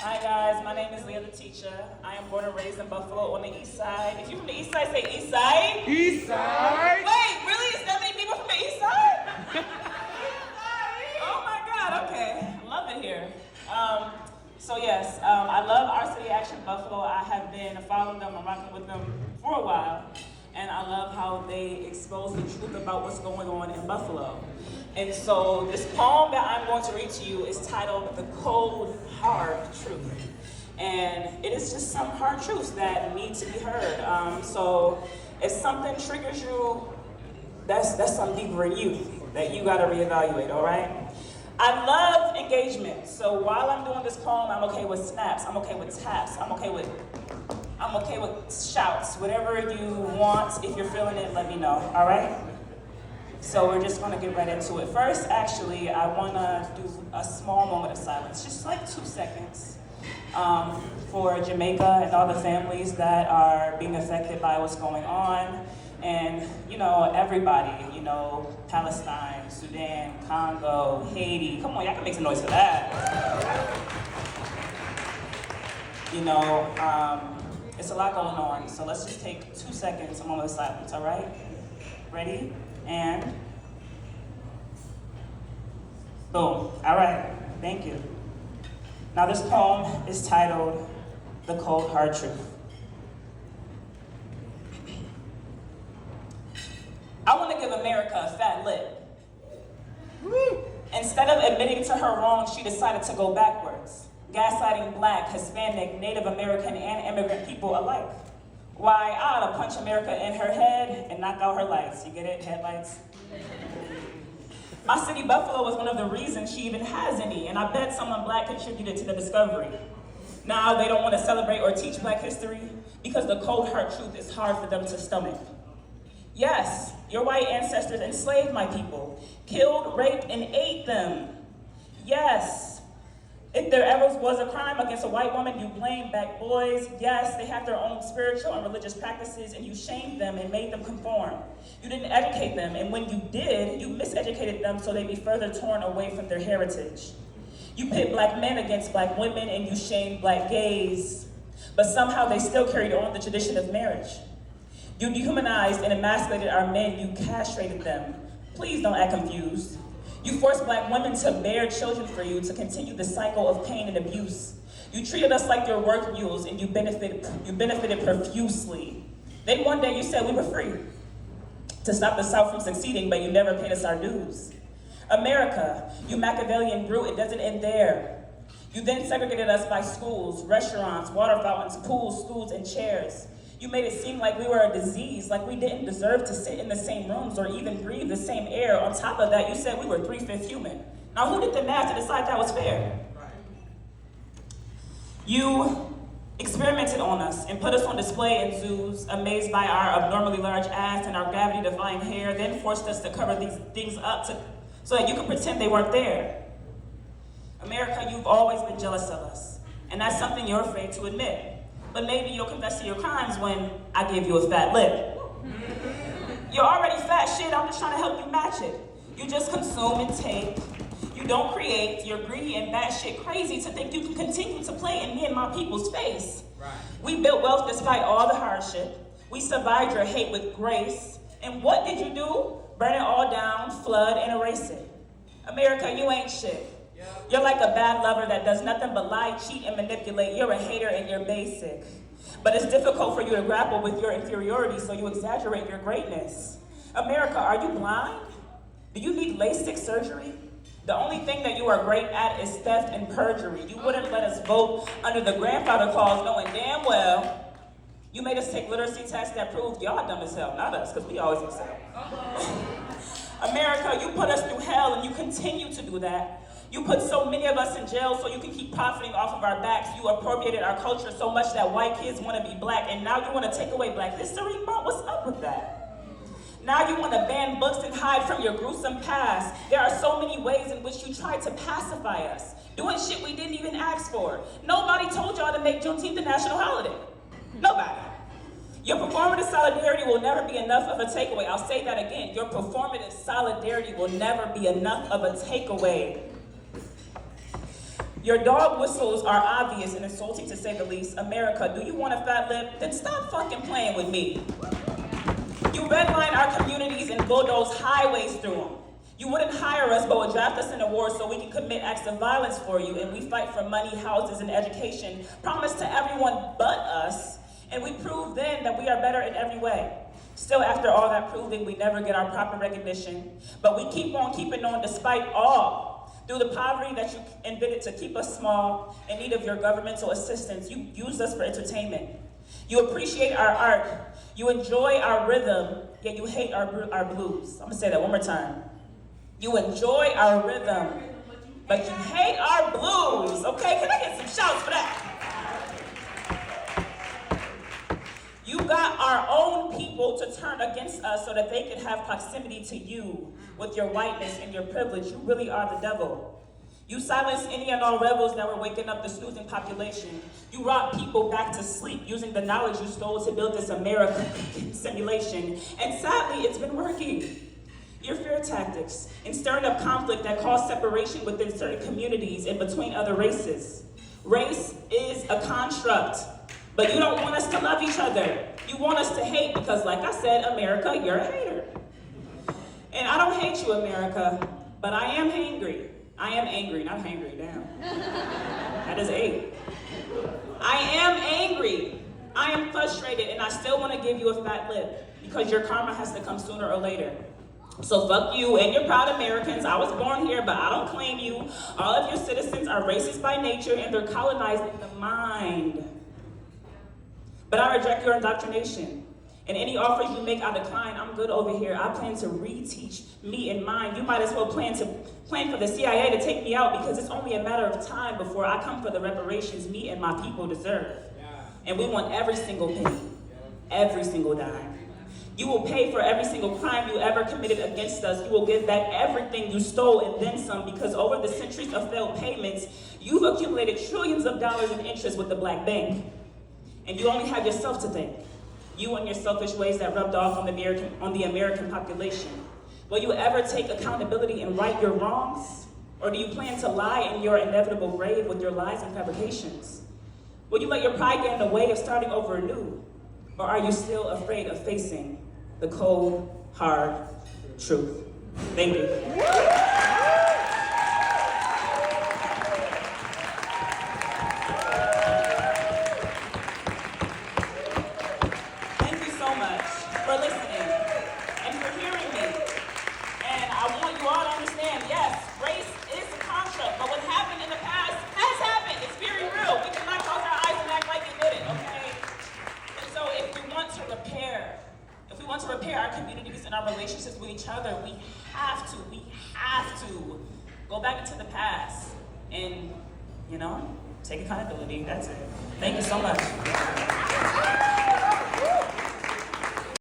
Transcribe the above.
Hi guys, my name is Lea The Teacha. I am born and raised in Buffalo on the east side. If you're from the east side, say east side. East side. Wait, really? Is that many people from the east side? Oh my God, okay. Love it here. So yes, I love Our City Action Buffalo. I have been following them and rocking with them for a while. And I love how they expose the truth about what's going on in Buffalo. And so this poem that I'm going to read to you is titled The Cold, Hard Truth. And it is just some hard truths that need to be heard. So if something triggers you, that's something deeper in you that you gotta reevaluate, all right? I love engagement. So while I'm doing this poem, I'm okay with snaps, I'm okay with taps, I'm okay with shouts, whatever you want. If you're feeling it, let me know, all right? So we're just gonna get right into it. First, actually, I wanna do a small moment of silence, just like 2 seconds, for Jamaica and all the families that are being affected by what's going on. And, everybody, Palestine, Sudan, Congo, Haiti. Come on, y'all can make some noise for that. It's a lot going on, so let's just take 2 seconds, a moment of silence, all right? Ready? And boom. All right, thank you. Now this poem is titled The Cold, Hard Truth. I want to give America a fat lip. Instead of admitting to her wrong, she decided to go backwards, gaslighting Black, Hispanic, Native American, and immigrant people alike. Why, I ought to punch America in her head and knock out her lights. You get it? Headlights? My city, Buffalo, was one of the reasons she even has any, and I bet someone Black contributed to the discovery. Now they don't want to celebrate or teach Black history because the cold hard truth is hard for them to stomach. Yes, your white ancestors enslaved my people, killed, raped, and ate them. Yes. If there ever was a crime against a white woman, you blame Black boys. Yes, they have their own spiritual and religious practices, and you shamed them and made them conform. You didn't educate them, and when you did, you miseducated them so they'd be further torn away from their heritage. You pit Black men against Black women, and you shamed Black gays, but somehow they still carried on the tradition of marriage. You dehumanized and emasculated our men, you castrated them. Please don't act confused. You forced Black women to bear children for you to continue the cycle of pain and abuse. You treated us like your work mules and you benefited profusely. Then one day you said we were free to stop the South from succeeding, but you never paid us our dues. America, you Machiavellian brute, it doesn't end there. You then segregated us by schools, restaurants, water fountains, pools, stools, and chairs. You made it seem like we were a disease, like we didn't deserve to sit in the same rooms or even breathe the same air. On top of that, you said we were 3/5 human. Now who did the math to decide that was fair? You experimented on us and put us on display in zoos, amazed by our abnormally large ass and our gravity-defying hair, then forced us to cover these things up so that you could pretend they weren't there. America, you've always been jealous of us, and that's something you're afraid to admit. But maybe you'll confess to your crimes when I give you a fat lip. You're already fat shit, I'm just trying to help you match it. You just consume and take. You don't create, you're greedy and batshit crazy to think you can continue to play in me and my people's face. Right. We built wealth despite all the hardship. We survived your hate with grace. And what did you do? Burn it all down, flood, and erase it. America, you ain't shit. You're like a bad lover that does nothing but lie, cheat, and manipulate. You're a hater and you're basic. But it's difficult for you to grapple with your inferiority, so you exaggerate your greatness. America, are you blind? Do you need LASIK surgery? The only thing that you are great at is theft and perjury. You wouldn't let us vote under the grandfather clause knowing damn well you made us take literacy tests that proved y'all dumb as hell, not us, because we always excel. America, you put us through hell and you continue to do that. You put so many of us in jail so you can keep profiting off of our backs. You appropriated our culture so much that white kids want to be Black, and now you want to take away Black History Month? What's up with that? Now you want to ban books and hide from your gruesome past. There are so many ways in which you tried to pacify us, doing shit we didn't even ask for. Nobody told y'all to make Juneteenth a national holiday. Nobody. Your performative solidarity will never be enough of a takeaway. I'll say that again. Your performative solidarity will never be enough of a takeaway. Your dog whistles are obvious and insulting to say the least. America, do you want a fat lip? Then stop fucking playing with me. You redline our communities and bulldoze highways through them. You wouldn't hire us, but would draft us in a war so we can commit acts of violence for you, and we fight for money, houses, and education, promised to everyone but us, and we prove then that we are better in every way. Still, after all that proving, we never get our proper recognition, but we keep on keeping on despite all. Through the poverty that you invented to keep us small, in need of your governmental assistance, you use us for entertainment. You appreciate our art, you enjoy our rhythm, yet you hate our blues. I'm gonna say that one more time. You enjoy our rhythm, but you hate our blues, okay? Can I get some shouts for that? You got our own people to turn against us so that they could have proximity to you with your whiteness and your privilege. You really are the devil. You silenced any and all rebels that were waking up the snoozing population. You rocked people back to sleep using the knowledge you stole to build this American simulation. And sadly, it's been working. Your fear tactics in stirring up conflict that cause separation within certain communities and between other races. Race is a construct, but you don't want us to love each other. You want us to hate because, like I said, America, you're a hater. And I don't hate you, America, but I am hangry. I am angry, not hangry, damn. That is 8. I am angry. I am frustrated, and I still want to give you a fat lip because your karma has to come sooner or later. So fuck you and your proud Americans. I was born here, but I don't claim you. All of your citizens are racist by nature, and they're colonizing the mind. But I reject your indoctrination. And any offers you make, I decline. I'm good over here. I plan to reteach me and mine. You might as well plan for the CIA to take me out because it's only a matter of time before I come for the reparations me and my people deserve. And we want every single penny, every single dime. You will pay for every single crime you ever committed against us. You will give back everything you stole and then some, because over the centuries of failed payments, you've accumulated trillions of dollars in interest with the Black Bank. And you only have yourself to thank. You and your selfish ways that rubbed off on the American population. Will you ever take accountability and right your wrongs? Or do you plan to lie in your inevitable grave with your lies and fabrications? Will you let your pride get in the way of starting over anew? Or are you still afraid of facing the cold, hard truth? Thank you. Thank you so much for listening and for hearing me. And I want you all to understand, yes, race is a construct, but what happened in the past has happened. It's very real. We cannot close our eyes and act like it didn't, okay? And so if we want to repair our communities and our relationships with each other, we have to go back into the past and, take accountability. That's it. Thank you so much.